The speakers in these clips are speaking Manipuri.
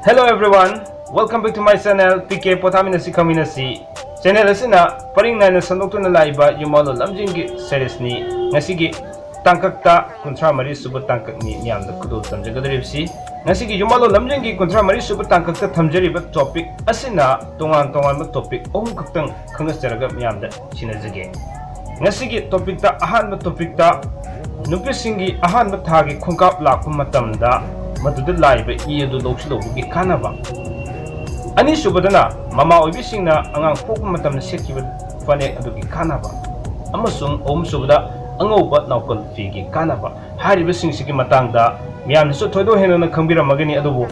Hello everyone, welcome back to my channel PK Pothaminasi Kaminasi. Channel asina paring na sandoktu na laiba yumalo lamjingi series ni ngasigi tangkakta kuntra mari subu tangkak ni miyamda kudul tamjagadribsi ngasigi yumalo lamjingi kuntra mari subu tangkakta thamjariba topic asina tongan topic kaktang khangasjaraga miyamda sinajage ngasigi topic ta ahanba topic ta nupisingi ahanba thagi khungkap lakpa matamda maduda laiba iyadu lawsilobugi kanaba ani subadana mama oibisingna angang pokpa matamna setkiba fanek adugi kanaba amasung om subada angauba naukal figi kanaba hariba singsigi matangda miyamnasu thoido henana khangbiramagani adubu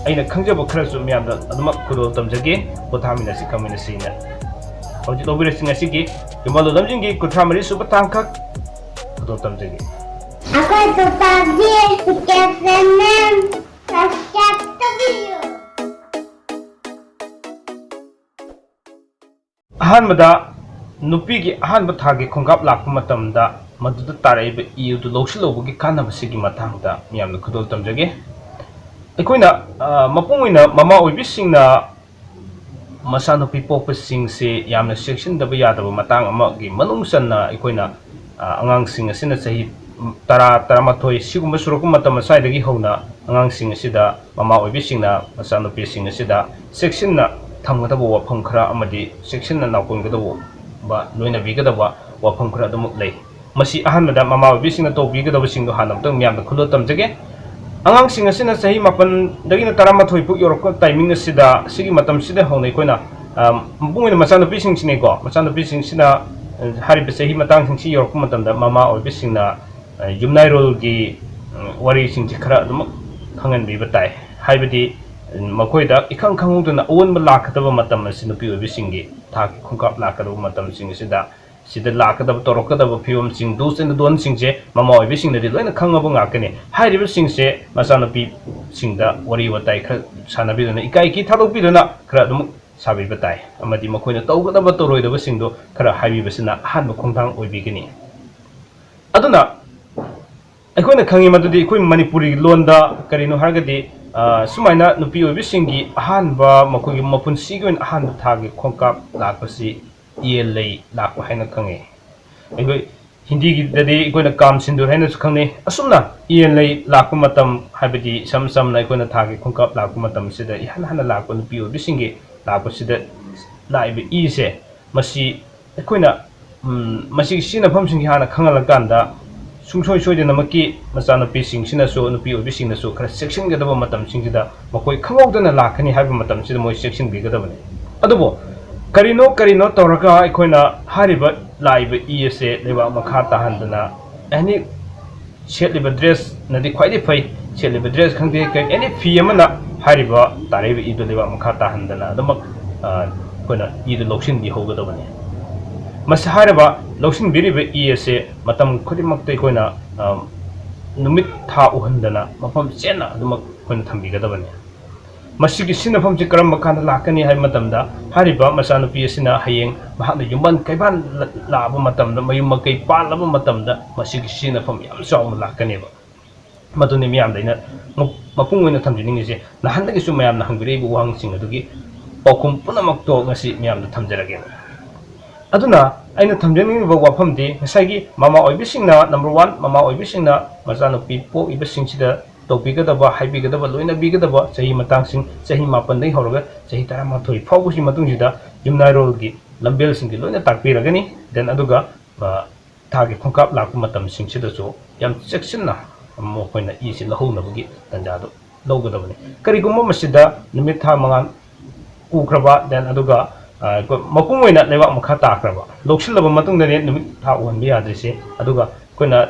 aina khangjaba kharasu miyamda adumak kudol tamjage pothaminasi kaminasina hojit obirasing asigi yumalo lamjingi kuthamari suba tangkak kudol tamjage Aku itu tadi kesenang setiap video. Ahanbada nupigi ahanba thagi khongkap lakpa matamda maduda taraiba iyudu lawsilobugi kanabasigi matangda miyamna kudol tamjage aikoina mapungina mama oibisingna masanupi pokpasingse yamna section daba yadaba matang amagi manungsanna aikoina angangsing asina sahi tara-tara-mathoi sigumba surukku matam aswaidagi hona angangsing asida mama oibisingna masanupising asida section na thamgadaba wafam khara amadi section na naukonggadaba ba loina bigadaba wafam khara adumuk lei masi ahanbada mama oibisingna tawbigadaba singdo hanamtang miyamda khulot tamjage angangsing asina sahi mapan dagina tara-mathoi puk yorokka timing asida sigi matam sida hona ikoina mapungina masanupising sineko masanupising sina hariba sahi matang singsi yorokka matamda mama oibisingna Jumnai role ki wari singji khara adum khangan bi batai haibadi makoi da ikhang khanguduna awan ba lakadaba matam asinupi obisingi thak khungkap lakadaba matam sing sida lakadaba torokadaba phiom sing dos and don singje mama obising de loina khangaba ngakane hairiba singse masanupi singda wari watai khara sanabi duna ikai ki thadok biduna khara adum sabi batai amadi makoina tawgadaba toroidaba singdo khara haibi basina hanba khongthang oibigini aduna अखोना खंगी मदुदी अखोई मणिपुरी लोंदा करिनो हारगदी सुमाइना नुपी ओबिसिंगी अहानबा मखोगी मपुनसिगी ओइन अहानबा थागी खोंकाप लाकपसि ये लई लाकपा हाइना खंगे अखोई हिंदी की ददी अखोना काम सिंदुर हाइना सु खंगने असुमना ये लई लाकपा मतम हाइबदी सम समना अखोना थागी खोंकाप लाकपा मतम सिदा इहान हाना लाकपा नुपी ओबिसिंगी लाकपसिदा लाइबे इसे मसी अखोना मसी सिनाफमसिंगी हाना खंगलकांदा sungsoi soi de namaki masanupi singsina so nupi obisingna so khara section gadaba matam singida makoi khangogdana lakhani haiba matam sida moi section bigadabane adubo karino tawraga aikoina hariba laiba ese leba makha tahandana any setliba dress nadi khwaidi fai setliba dress khangde ka any fee amana hariba taraiba idu leba makha tahandana adamak koina idu loksin bi hogadabane Masahariba Losin Biriba ESA Matam Kudimak Koina Numit Ta Uhandana Mapam Sena the Makuntambi Gadavane Masiki Sinapam Chikaram Makana Lakani Hai Matamda Hariba Masano Piasina Haying Mahana Yuman Kaiban Lava Matam the Mayumaki Palava Matamda Masiki Sinapam Yam Song Lakaneva Matunimiam Dina Mapung in the Tamjing is Nahandakisumayam Hungary Wang Singadugi Pokum Punamakto Nasi Miam the Tamjaragan Aduna aina thamjani ba wafam de ngasagi mama oibisingna number 1 mama oibisingna masano pipo ibasingsida topigadaba haibigadaba loina bigadaba sahi matangsing sahi mapan dai horoga sahi tara mathoi fawbusi matungsida jumnai role gi lambel singgi loina takpiragani then aduga thagi khongkap lakku matam singsida so yam sectionna mo koina isi lahonabagi tanjado logadabani karigumma masida numit tha mangan ukraba then aduga mapung oina leba makha takraba loksilaba matungdane numit tha uhanbi yadrisi aduga koina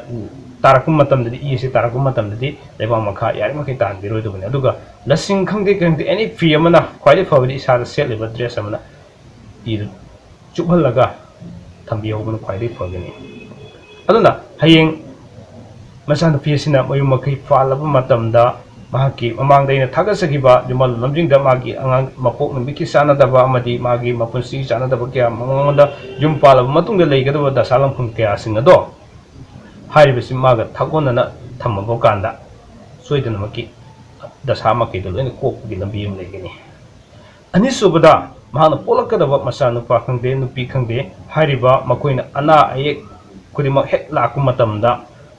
tarakum matamdadi isi tarakum matamdadi leba makha yari makai tanbiroidubane aduga lasing khangde khangde any fee amana khwaide fawdi isada setleba dress amana idu chubhalaga thambi hobana khwaide fawgani aduna hayeng masana fee sina mayum makai falaba matamda mahaki mamang daina thagasagiba jumal lamjingda magi angang mapok nambiki sanadaba amadi magi mapunsi sanadaba kya mangonda jumpala matungda leigadaba dasalam phung kya singado haribisi maga thagona na thamabo kanda soidana maki ꯗꯁꯥ ꯃꯀꯩꯗ ꯂꯣꯏꯅ ꯀꯣꯛꯄꯒꯤ ꯂꯝꯕꯤ ꯑꯃ ꯂꯩꯒꯅꯤ ꯑꯅꯤꯁꯨꯕꯗ ꯃꯍꯥꯛꯅ ꯄꯣꯛꯂꯛꯀꯗꯕ ꯃꯆꯥꯅꯨꯄꯥ ꯈꯪꯗꯦ ꯅꯨꯄꯤ ꯈꯪꯗꯦ ꯍꯥꯏꯔꯤꯕ ꯃꯈꯣꯏꯅ ꯑꯅꯥ ꯑꯌꯦꯛ ꯈꯨꯗꯤꯡꯃꯛ ꯍꯦꯛ ꯂꯥꯛꯄ ꯃꯇꯝꯗ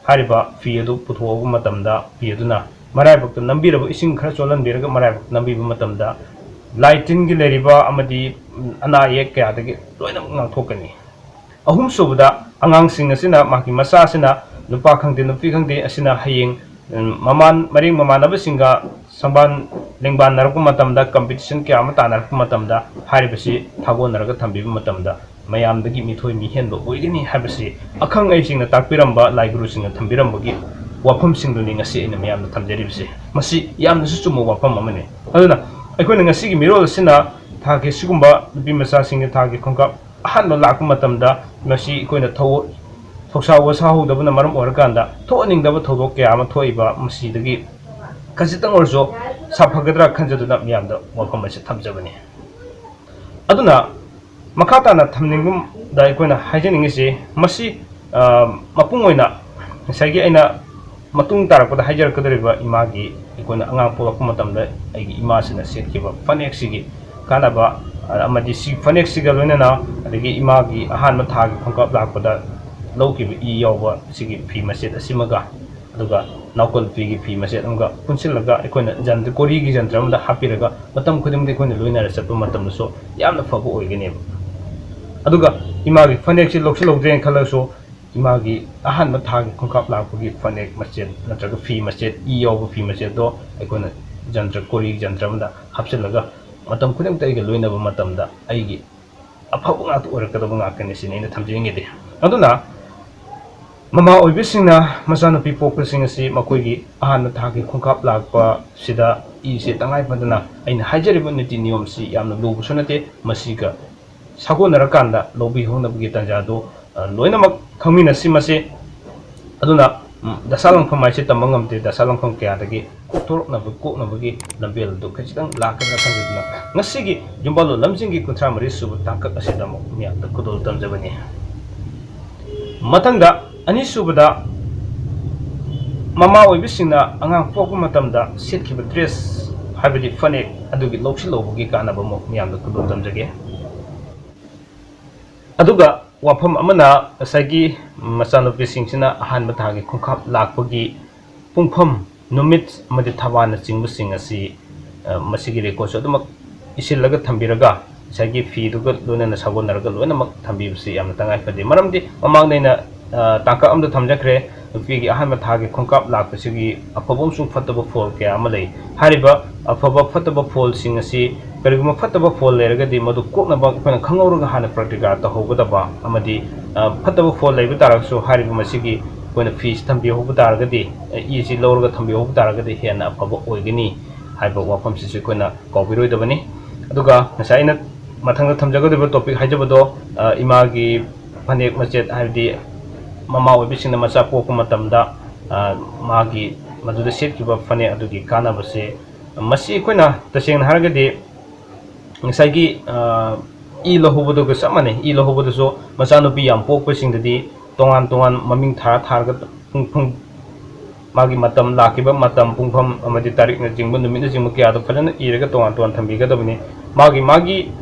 ꯍꯥꯏꯔꯤꯕ ꯐꯤ ꯑꯗꯨ ꯄꯨꯊꯣꯛꯑꯕ ꯃꯇꯝꯗ ꯐꯤ ꯑꯗꯨꯅ ꯃꯔꯥꯏꯕꯛꯇ ꯅꯝꯕꯤꯔꯕ ꯏꯁꯤꯡ ꯈꯔ ꯆꯣꯠꯍꯟꯕꯤꯔꯒ ꯃꯔꯥꯏꯕꯛꯇ ꯅꯝꯕꯤꯕ ꯃꯇꯝꯗ ꯂꯥꯏ ꯇꯤꯟꯒꯤ ꯂꯩꯔꯤꯕ ꯑꯃꯗꯤ ꯑꯅꯥ ꯑꯌꯦꯛ ꯀꯌꯥꯗꯒꯤ ꯂꯣꯏꯅꯃꯛ ꯉꯥꯛꯊꯣꯛꯀꯅꯤ ꯑꯍꯨꯝꯁꯨꯕꯗ ꯑꯉꯥꯡꯁꯤꯡ ꯑꯁꯤꯅ ꯃꯍꯥꯛꯀꯤ ꯃꯆꯥꯁꯤꯅ ꯅꯨꯄꯥ ꯈꯪꯗꯦ ꯅꯨꯄꯤ ꯈꯪꯗꯦ ꯑꯁꯤꯅ ꯍꯌꯦꯡ ꯃꯔꯦꯡ ꯃꯃꯥꯟꯅꯕꯁꯤꯡꯒ ꯁꯪꯕꯥꯟ ꯂꯦꯡꯕꯥꯟꯅꯔꯛꯄ ꯃꯇꯝꯗ ꯀꯝꯄꯤꯇꯤꯁꯟ ꯀꯌꯥ ꯑꯃ ꯇꯥꯟꯅꯔꯛꯄ ꯃꯇꯝꯗ ꯍꯥꯏꯔꯤꯕꯁꯤ ꯊꯥꯒꯣꯟꯅꯔꯒ ꯊꯝꯕꯤꯕ ꯃꯇꯝꯗ ꯃꯌꯥꯝꯗꯒꯤ ꯃꯤꯊꯣꯏ ꯃꯤꯍꯦꯟꯕ ꯑꯣꯏꯒꯅꯤ ꯍꯥꯏꯕꯁꯤ ꯑꯈꯪ ꯑꯍꯩꯁꯤꯡꯅ ꯇꯥꯛꯄꯤꯔꯝꯕ ꯂꯥꯏꯒꯨꯔꯨꯁꯤꯡꯅ ꯊꯝꯕꯤꯔꯝꯕꯒꯤ ꯋꯥꯐꯝꯁꯤꯡꯗꯨꯅꯤ ꯉꯁꯤ ꯑꯩꯅ ꯃꯌꯥꯝꯅ ꯊꯝꯖꯔꯤꯕꯁꯤ ꯃꯁꯤ ꯌꯥꯝꯅꯁꯨ ꯆꯨꯝꯕ ꯋꯥꯐꯝ ꯑꯃꯅꯤ ꯑꯗꯨꯅ ꯑꯩꯈꯣꯏꯅ ꯉꯁꯤꯒꯤ ꯃꯤꯔꯣꯜ ꯑꯁꯤꯅ ꯊꯥꯒꯤ ꯁꯤꯒꯨꯝꯕ ꯅꯨꯄꯤ ꯃꯆꯥꯁꯤꯡꯒꯤ ꯊꯥꯒꯤ ꯈꯣꯡꯀꯥꯞ ꯑꯍꯥꯟꯕ ꯂꯥꯛꯄ ꯃꯇꯝꯗ ꯃꯁꯤ ꯑꯩꯈꯣꯏꯅ ꯊꯧꯁꯥ ꯋꯥꯁꯥꯍꯧꯗꯕꯅ ꯃꯔꯝ ꯑꯣꯏꯔꯀꯥꯟꯗ ꯊꯣꯛꯍꯟꯅꯤꯡꯗꯕ ꯊꯧꯗꯣꯛ ꯀꯌꯥ ꯑꯃ ꯊꯣꯛꯏꯕ ꯃꯁꯤꯗꯒꯤ ꯈꯖꯤꯛꯇꯪ ꯑꯣꯏꯔꯁꯨ ꯁꯥꯐꯒꯗ꯭ꯔꯥ ꯈꯟꯖꯗꯨꯅ ꯃꯤꯌꯥꯝꯗ ꯋꯥꯐꯝ ꯑꯁꯤ ꯊꯝꯖꯕꯅꯤ ꯑꯗꯨꯅ ꯃꯈꯥ ꯇꯥꯅ ꯊꯝꯅꯤꯡꯕꯗ ꯑꯩꯈꯣꯏꯅ ꯍꯥꯏꯖꯅꯤꯡꯉꯤꯁꯤ ꯃꯁꯤ ꯃꯄꯨꯡ ꯑꯣꯏꯅ ꯉꯁꯥꯏꯒꯤ ꯑꯩꯅ ꯃꯇꯨꯡ ꯇꯥꯔꯛꯄꯗ ꯍꯥꯏꯖꯔꯛꯀꯗꯧꯔꯤꯕ ꯏꯃꯥꯒꯤ ꯑꯩꯈꯣꯏꯅ ꯑꯉꯥꯡ ꯄꯣꯛꯂꯛꯄ ꯃꯇꯝꯗ ꯑꯩꯒꯤ ꯏꯃꯥꯁꯤꯅ ꯁꯦꯠꯈꯤꯕ ꯐꯅꯦꯛꯁꯤꯒꯤ ꯀꯥꯟꯅꯕ ꯑꯃꯗꯤ ꯁꯤ ꯐꯅꯦꯛꯁꯤꯒ ꯂꯣꯏꯅꯅ ꯑꯗꯒꯤ ꯏꯃꯥꯒꯤ ꯑꯍꯥꯟꯕ ꯊꯥꯒꯤ ꯈꯣꯡꯀꯥꯞ ꯂꯥꯛꯄꯗ ꯂꯧꯈꯤꯕ ꯏ ꯌꯥꯎꯕ ꯁꯤꯒꯤ ꯐꯤ ꯃꯆꯦꯠ ꯑꯁꯤꯃꯒ ꯑꯗꯨꯒ ꯅꯥꯎꯀꯜ ꯐꯤꯒꯤ ꯐꯤ ꯃꯆꯦꯠ ꯑꯃꯒ ꯄꯨꯟꯁꯤꯜꯂꯒ ꯑꯩꯈꯣꯏꯅ ꯀꯣꯔꯤꯒꯤ ꯖꯟꯇ꯭ꯔ ꯑꯃꯗ ꯍꯥꯞꯄꯤꯔꯒ ꯃꯇꯝ ꯈꯨꯗꯤꯡꯗ ꯑꯩꯈꯣꯏꯅ ꯂꯣꯏꯅꯔ ꯆꯠꯄ ꯃꯇꯝꯗꯁꯨ ꯌꯥꯝꯅ ꯐꯕ ꯑꯣꯏꯒꯅꯦꯕ ꯑꯗꯨꯒ ꯏꯃꯥꯒꯤ ꯐꯅꯦꯛꯁꯤ ꯂꯧꯁꯤꯜꯍꯧꯗ꯭ꯔꯦꯅ ꯈꯜꯂꯁꯨ ꯏꯃꯥꯒꯤ ꯑꯍꯥꯟꯕ ꯊꯥꯒꯤ ꯈꯣꯡꯀꯥꯞ ꯂꯥꯛꯄꯒꯤ ꯐꯅꯦꯛ ꯃꯆꯦꯠ ꯅꯠꯇ꯭ꯔꯒ ꯐꯤ ꯃꯆꯦꯠ ꯏ ꯌꯥꯎꯕ ꯐꯤ ꯃꯆꯦꯠꯇꯣ ꯑꯩꯈꯣꯏꯅ ꯀꯣꯔꯤꯒꯤ ꯖꯟꯇ꯭ꯔ ꯑꯃꯗ ꯍꯥꯞꯆꯤꯜꯂꯒ ꯃꯇꯝ ꯈꯨꯗꯤꯡꯃꯛꯇ ꯑꯩꯒ ꯂꯣꯏꯅꯕ ꯃꯇꯝꯗ ꯑꯩꯒꯤ ꯑꯐꯕ ꯉꯥꯛꯇ ꯑꯣꯏꯔꯛꯀꯗꯕ ꯉꯥꯛꯇꯅꯤ ꯁꯤꯅꯤ ꯑꯩꯅ ꯊꯝꯖꯅꯤꯡꯉꯤꯗꯤ ꯑꯗꯨꯅ ꯃꯃꯥ ꯑꯣꯏꯕꯤꯁꯤꯡꯅ ꯃꯆꯥꯅꯨꯄꯤ ꯄꯣꯛꯄꯁꯤꯡ ꯑꯁꯤ ꯃꯈꯣꯏꯒꯤ ꯑꯍꯥꯟꯕ ꯊꯥꯒꯤ ꯈꯣꯡꯀꯥꯞ ꯂꯥꯛꯄꯁꯤꯗ ꯏꯁꯦ ꯇꯉꯥꯏ ꯐꯗꯅ ꯑꯩꯅ ꯍꯥꯏꯖꯔꯤꯕ ꯅꯤꯇꯤ ꯅꯤꯌꯣꯝꯁꯤ ꯌꯥꯝꯅ ꯂꯨꯕꯁꯨ ꯅꯠꯇꯦ ꯃꯁꯤꯒ ꯁꯥꯒꯣꯟꯅꯔꯀꯥꯟꯗ ꯂꯧꯕꯤꯍꯧꯅꯕꯒꯤ ꯇꯥꯟꯖꯥꯗꯨ ꯂꯣꯏꯅꯃꯛ ꯈꯪꯃꯤꯟꯅꯁꯤ ꯃꯁꯤ ꯑꯗꯨꯅ ꯗꯁꯥ ꯂꯪꯐꯝ ꯍꯥꯏꯁꯤ ꯇꯝꯕ ꯉꯝꯗꯦ ꯗꯁꯥ ꯂꯪꯐꯝ ꯀꯌꯥꯗꯒꯤ ꯀꯣꯛꯅꯕꯒꯤ ꯂꯝꯕꯦꯜ ꯑꯗꯨ ꯈꯖꯤꯛꯇꯪ ꯂꯥꯛꯀꯗ꯭ꯔꯥ ꯈꯟꯖꯗꯨꯅ ꯉꯁꯤꯒꯤ ꯌꯨꯝꯕꯥꯜꯂꯣꯟ ꯂꯝꯖꯤꯡꯒꯤ 33 ꯁꯨꯕ ꯇꯥꯡꯀꯛ ꯑꯁꯤꯗ ꯑꯃꯨꯛ ꯃꯤꯌꯥꯝꯗ ꯈꯨꯗꯣꯜ ꯇꯝꯖꯕꯅꯤ ꯃꯊꯪꯗ ꯑꯅꯤꯁꯨꯕꯗ ꯃꯃꯥ ꯑꯣꯏꯕꯤꯁꯤꯡꯅ ꯑꯉꯥꯡ ꯄꯣꯛꯄ ꯃꯇꯝꯗ ꯁꯦꯠꯈꯤꯕ ꯗ꯭ꯔꯦꯁ ꯍꯥꯏꯕꯗꯤ ꯐꯅꯦꯛ ꯑꯗꯨꯒꯤ ꯂꯧꯁꯤꯜꯍꯧꯕꯒꯤ ꯀꯥꯟꯅꯕ ꯑꯃꯨꯛ ꯃꯤꯌꯥꯝꯗ ꯈꯨꯗꯣꯜ ꯇꯝꯖꯒꯦ ꯑꯗꯨꯒ ꯋꯥꯐꯝ ꯑꯃꯅ ꯉꯁꯥꯏꯒꯤ ꯃꯆꯥꯅꯨꯄꯤꯁꯤꯡꯁꯤꯅ ꯑꯍꯥꯟꯕ ꯊꯥꯒꯤ ꯈꯣꯡꯀꯥꯞ ꯂꯥꯛꯄꯒꯤ ꯄꯨꯡꯐꯝ ꯅꯨꯃꯤꯠ ꯑꯃꯗꯤ ꯊꯕꯥꯅꯆꯤꯡꯕꯁꯤꯡ ꯑꯁꯤ ꯃꯁꯤꯒꯤ ꯔꯦꯀꯣꯔꯠꯁꯨ ꯑꯗꯨꯃꯛ ꯏꯁꯤꯜꯂꯒ ꯊꯝꯕꯤꯔꯒ ꯉꯁꯥꯏꯒꯤ ꯐꯤꯗꯨꯒ ꯂꯣꯏꯅꯅ ꯁꯥꯒꯣꯟꯅꯔꯒ ꯂꯣꯏꯅꯃꯛ ꯊꯝꯕꯤꯕꯁꯤ ꯌꯥꯝꯅ ꯇꯉꯥꯏꯐꯗꯦ ꯃꯔꯝꯗꯤ ꯃꯃꯥꯡꯗ ꯑꯩꯅ ꯇꯥꯡꯀꯛ ꯑꯃꯗ ꯊꯝꯖꯈ꯭ꯔꯦ ꯅꯨꯄꯤꯒꯤ ꯑꯍꯥꯟꯕ ꯊꯥꯒꯤ ꯈꯣꯡꯀꯥꯞ ꯂꯥꯛꯄꯁꯤꯒꯤ ꯑꯐꯕ ꯑꯃꯁꯨꯡ ꯐꯠꯇꯕ ꯐꯣꯜ ꯀꯌꯥ ꯑꯃ ꯂꯩ ꯍꯥꯏꯔꯤꯕ ꯑꯐꯕ ꯐꯠꯇꯕ ꯐꯣꯜꯁꯤꯡ ꯑꯁꯤ ꯀꯔꯤꯒꯨꯝꯕ ꯐꯠꯇꯕ ꯐꯣꯜ ꯂꯩꯔꯒꯗꯤ ꯃꯗꯨ ꯀꯣꯛꯅꯕ ꯑꯩꯈꯣꯏꯅ ꯈꯪꯍꯧꯔꯒ ꯍꯥꯟꯅ ꯄ꯭ꯔꯥꯛꯇꯤꯀꯥ ꯇꯧꯍꯧꯒꯗꯕ ꯑꯃꯗꯤ ꯐꯠꯇꯕ ꯐꯣꯜ ꯂꯩꯕ ꯇꯥꯔꯒꯁꯨ ꯍꯥꯏꯔꯤꯕ ꯃꯁꯤꯒꯤ ꯑꯩꯈꯣꯏꯅ ꯐꯤꯁꯤ ꯊꯝꯕꯤꯍꯧꯕ ꯇꯥꯔꯒꯗꯤ ꯏꯁꯤ ꯂꯧꯔꯒ ꯊꯝꯕꯤꯍꯧꯕ ꯇꯥꯔꯒꯗꯤ ꯍꯦꯟꯅ ꯑꯐꯕ ꯑꯣꯏꯒꯅꯤ ꯍꯥꯏꯕ ꯋꯥꯐꯝꯁꯤꯁꯨ ꯑꯩꯈꯣꯏꯅ ꯀꯥꯎꯕꯤꯔꯣꯏꯗꯕꯅꯤ ꯑꯗꯨꯒ ꯉꯁꯥꯏ ꯑꯩꯅ ꯃꯊꯪꯗ ꯊꯝꯖꯒꯗꯧꯔꯤꯕ ꯇꯣꯄꯤꯛ ꯍꯥꯏꯖꯕꯗꯣ ꯏꯃꯥꯒꯤ ꯐꯅꯦꯛ ꯃꯆꯦꯠ ꯍꯥꯏꯕꯗꯤ ꯃꯃꯥ ꯑꯣꯏꯕꯤꯁꯤꯡꯅ ꯃꯆꯥ ꯄꯣꯛꯄ ꯃꯇꯝꯗ ꯃꯥꯒꯤ ꯃꯗꯨꯗ ꯁꯦꯠꯈꯤꯕ ꯐꯅꯦꯛ ꯑꯗꯨꯒꯤ ꯀꯥꯟꯅꯕꯁꯦ ꯃꯁꯤ ꯑꯩꯈꯣꯏꯅ ꯇꯁꯦꯡꯅ ꯍꯥꯏꯔꯒꯗꯤ ꯉꯁꯥꯏꯒꯤ ꯏ ꯂꯧꯍꯧꯕꯗꯨꯒ ꯆꯞ ꯃꯥꯟꯅꯩ ꯏ ꯂꯧꯍꯧꯕꯗꯁꯨ ꯃꯆꯥꯅꯨꯄꯤ ꯌꯥꯝ ꯄꯣꯛꯄꯁꯤꯡꯗꯗꯤ ꯇꯣꯉꯥꯟ ꯃꯃꯤꯡ ꯊꯥꯔꯒ ꯃꯥꯒꯤ ꯃꯇꯝ ꯂꯥꯛꯈꯤꯕ ꯃꯇꯝ ꯄꯨꯡꯐꯝ ꯑꯃꯗꯤ ꯇꯥꯔꯤꯛꯅꯆꯤꯡꯕ ꯅꯨꯃꯤꯠꯅꯆꯤꯡꯕ ꯀꯌꯥꯗꯣ ꯐꯖꯅ ꯏꯔꯒ ꯇꯣꯉꯥꯟ ꯊꯝꯕꯤꯒꯗꯕꯅꯤ ꯃꯥꯒꯤ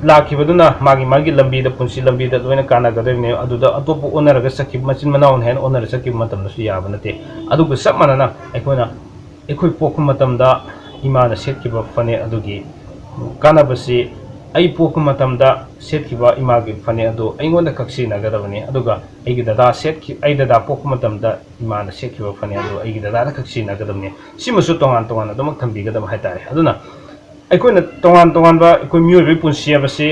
ꯂꯥꯛꯈꯤꯕꯗꯨꯅ ꯃꯥꯒꯤ ꯂꯝꯕꯤꯗ ꯄꯨꯟꯁꯤ ꯂꯝꯕꯤꯗ ꯂꯣꯏꯅ ꯀꯥꯟꯅꯒꯗꯕꯅꯤ ꯑꯗꯨꯗ ꯑꯇꯣꯞꯄ ꯑꯣꯟꯅꯔꯒ ꯆꯠꯈꯤꯕ ꯃꯆꯤꯟ ꯃꯅꯥꯎꯅ ꯍꯦꯟꯅ ꯑꯣꯟꯅꯔꯒ ꯆꯠꯈꯤꯕ ꯃꯇꯝꯗꯁꯨ ꯌꯥꯕ ꯅꯠꯇꯦ ꯑꯗꯨꯒ ꯆꯞ ꯃꯥꯟꯅꯅ ꯑꯩꯈꯣꯏ ꯄꯣꯛꯄ ꯃꯇꯝꯗ ꯏꯃꯥꯅ ꯁꯦꯠꯈꯤꯕ ꯐꯅꯦꯛ ꯑꯗꯨꯒꯤ ꯀꯥꯟꯅꯕꯁꯤ ꯑꯩ ꯄꯣꯛꯄ ꯃꯇꯝꯗ ꯁꯦꯠꯈꯤꯕ ꯏꯃꯥꯒꯤ ꯐꯅꯦꯛ ꯑꯗꯨ ꯑꯩꯉꯣꯟꯗ ꯈꯛ ꯁꯤꯖꯤꯟꯅꯒꯗꯕꯅꯤ ꯑꯗꯨꯒ ꯑꯩ ꯗꯗꯥ ꯄꯣꯛꯄ ꯃꯇꯝꯗ ꯏꯃꯥꯅ ꯁꯦꯠꯈꯤꯕ ꯐꯅꯦꯛ ꯑꯗꯨ ꯑꯩꯒꯤ ꯗꯗꯥꯗ ꯈꯛ ꯁꯤꯖꯤꯟꯅꯒꯗꯕꯅꯤ ꯁꯤꯃꯁꯨ ꯇꯣꯉꯥꯟ ꯑꯗꯨꯃꯛ ꯊꯝꯕꯤꯒꯗꯕ ꯍꯥꯏꯇꯥꯔꯦ ꯑꯗꯨꯅ ꯑꯩꯈꯣꯏꯅ ꯇꯣꯉꯥꯟꯕ ꯑꯩꯈꯣꯏ ꯃꯤꯑꯣꯏꯕꯒꯤ ꯄꯨꯟꯁꯤ ꯍꯥꯏꯕꯁꯤ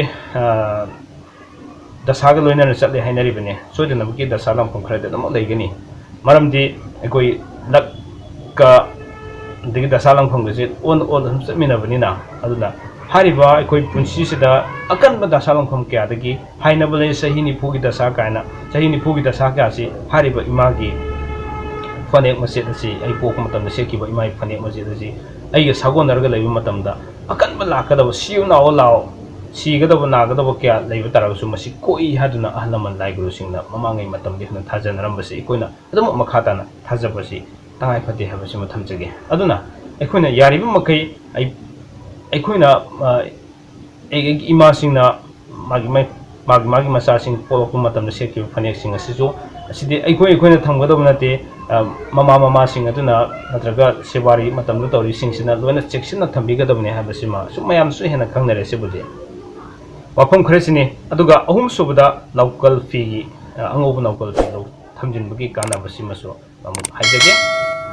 ꯗꯁꯥꯒ ꯂꯣꯏꯅꯅ ꯆꯠꯂꯦ ꯍꯥꯏꯅꯔꯤꯕꯅꯤ ꯁꯣꯏꯗꯅꯃꯛꯀꯤ ꯗꯁꯥ ꯂꯪꯐꯝ ꯈꯔꯗꯤ ꯑꯗꯨꯃꯛ ꯂꯩꯒꯅꯤ ꯃꯔꯝꯗꯤ ꯑꯩꯈꯣꯏ ꯂꯛꯀ ꯑꯗꯒꯤ ꯗꯁꯥ ꯂꯪꯐꯝꯒꯁꯦ ꯑꯗꯨꯝ ꯆꯠꯃꯤꯟꯅꯕꯅꯤꯅ ꯑꯗꯨꯅ ꯍꯥꯏꯔꯤꯕ ꯑꯩꯈꯣꯏ ꯄꯨꯟꯁꯤꯁꯤꯗ ꯑꯀꯟꯕ ꯗꯁꯥ ꯂꯪꯐꯝ ꯀꯌꯥꯗꯒꯤ ꯍꯥꯏꯅꯕ ꯂꯩ ꯆꯍꯤ 90ꯒꯤ ꯗꯁꯥ ꯀꯥꯏꯅ ꯆꯍꯤ 90ꯒꯤ ꯗꯁꯥ ꯀꯌꯥꯁꯤ ꯍꯥꯏꯔꯤꯕ ꯏꯃꯥꯒꯤ ꯐꯅꯦꯛ ꯃꯆꯦꯠ ꯑꯁꯤ ꯑꯩ ꯄꯣꯛꯄ ꯃꯇꯝꯗ ꯁꯦꯠꯈꯤꯕ ꯏꯃꯥꯒꯤ ꯐꯅꯦꯛ ꯃꯆꯦꯠ ꯑꯁꯤ ꯑꯩꯒ ꯁꯥꯒꯣꯟꯅꯔꯒ ꯂꯩꯕ ꯃꯇꯝꯗ ꯑꯀꯟꯕ ꯂꯥꯛꯀꯗꯕ ꯁꯤꯌꯨ ꯅꯥꯎ ꯂꯥꯎ ꯁꯤꯒꯗꯕ ꯅꯥꯒꯗꯕ ꯀꯌꯥ ꯂꯩꯕ ꯇꯥꯔꯒꯁꯨ ꯃꯁꯤ ꯀꯣꯛꯏ ꯍꯥꯏꯗꯨꯅ ꯑꯍꯜ ꯂꯃꯟ ꯂꯥꯏꯒꯨꯔꯨꯁꯤꯡꯅ ꯃꯃꯥꯡꯉꯩ ꯃꯇꯝꯒꯤ ꯍꯧꯅ ꯊꯥꯖꯅꯔꯝꯕꯁꯤ ꯑꯩꯈꯣꯏꯅ ꯑꯗꯨꯃꯛ ꯃꯈꯥ ꯇꯥꯅ ꯊꯥꯖꯕꯁꯤ तंगाई फते हाबसिम थमजगे अदुना अखोइना यारिबा मखै अखोइना इमा सिंगना मागी मचा सिंग पोलक मतम सेखिबा फनेक सिंग असिजु असिदि अखोइना थमगदब नते ममा सिंग अदुना नत्रगा सेवारी मतम तौरी सिंगसिना लोइना चेक्सिना थम्बिगदबने हाबसिमा सुमयाम सु हेना खंगनरे सिबुदि वाफम खरेसिनी अदुगा अहुम सुबदा नौकल फीगी अंगोब नौकल फी लो थमजिनबगी कानाबसिमसु अमुक हाइजगे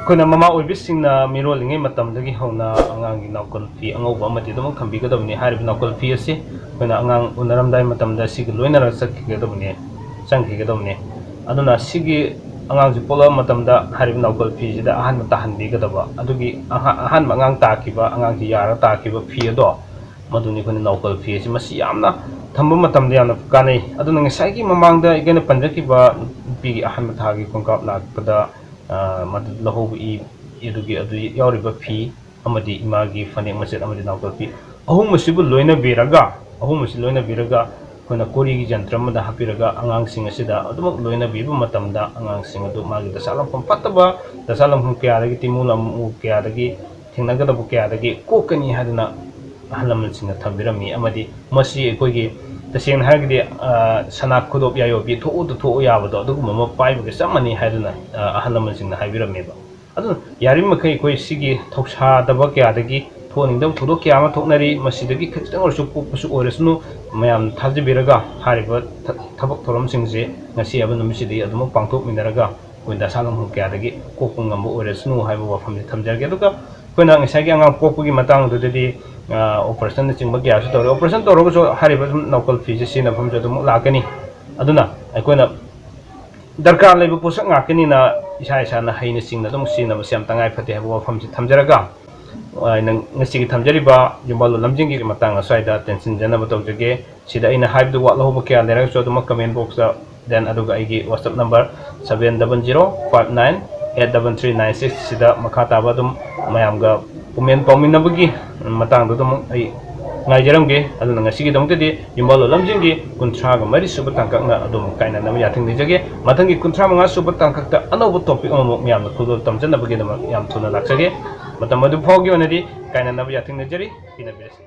अखोइना ममा ओइबिसिंगना मिरोलिङै मतमदगी हौना अंगांगी नौकल फी अंगोब अमदि दम थम्बिगदबने हारिब नौकल फी असि अखोइना अंगांग उनरमदाय मतमदा सिग लोइनरा चक्किगदबने चंगिगदबने अदुना सिगी अंगांग पोला मतमदा हारिब नौकल फी जिदा अहान ताहनबिगदबा अदुगी अहान अंगांग ताकिबा अंगांग की यारा ताकिबा फी अदो मधुनी खुन नौकल फी असि मसी यामना thumb मतमदा यामना कानै अदुना ngasai mamangda igena panjakiba pi ahan thagi kongkap lakpada mad lahobu idugi adu yauriba fee amadi imagi fane maset amadi nokal fee ahum masibu loina biraga kona kori gi jantra mada hapiraga angang sing asida adumuk loina bibu matamda angang sing adu magi dasalam pampataba dasalam hum kya dagi timulam u kya dagi thingnagada bu kya dagi kokani haduna ahlam sing thabirami amadi masi ekogi तसेंग हागदे सना खुदोप यायो बि थो याबदो अदुगुम म पाइबगे समनि हादुना अहलमसिंग हाबिरमेबा अदु यारि मखै कोइ सिगी थौसा दब क्यादगी थोनिंदब थुदो क्यामा थोकनरी मसिदगी खितंग ओरसु पोपसु ओरसनु मयाम थाजिबिरगा हारिबा थबक थोरमसिंगजे ngasi aba numisidi adum pangthok minaraga koida salam hu क्यादगी कोपुंगम ओरसनु हाइबो वफमनि थमजरगे दुका कोना ngasai gi angang पोपुगी Matang दुदि operation चिंग क्या तौर operation तौरगो हारिब नौकल फीजे सिनफम जदम लाकनी अदुना अकोना दरकार लेब पोसक ngakani na isa isa na haina singna dum sina basiam tangai फते हाबो वफम सि थमजरगा नंग ngasi gi थमजरिबा जुमल लमजिंग gi मतंग असैदा टेंशन जनब तौजगे सिदा इन हाइब दु वाला होबो क्या लेरग सो दम कमेंट बॉक्स दा देन अदुगा आइगी WhatsApp नंबर 7005983396 सिदा मखा ताबा दum mayamga उमेन पाउमिनबगी मतंग दम आई ngaijramge aduna ngasi gi dongte di yumbalo lamjingi kunthra ga mari suba tangkak na adum kaina nam yathing ni jage mathangi kunthra manga suba tangkak ta anobu topic amu myam khudol tamjana bagi dam yam thuna laksage matam madu phogi onadi kaina nam yathing ni jari ina birasi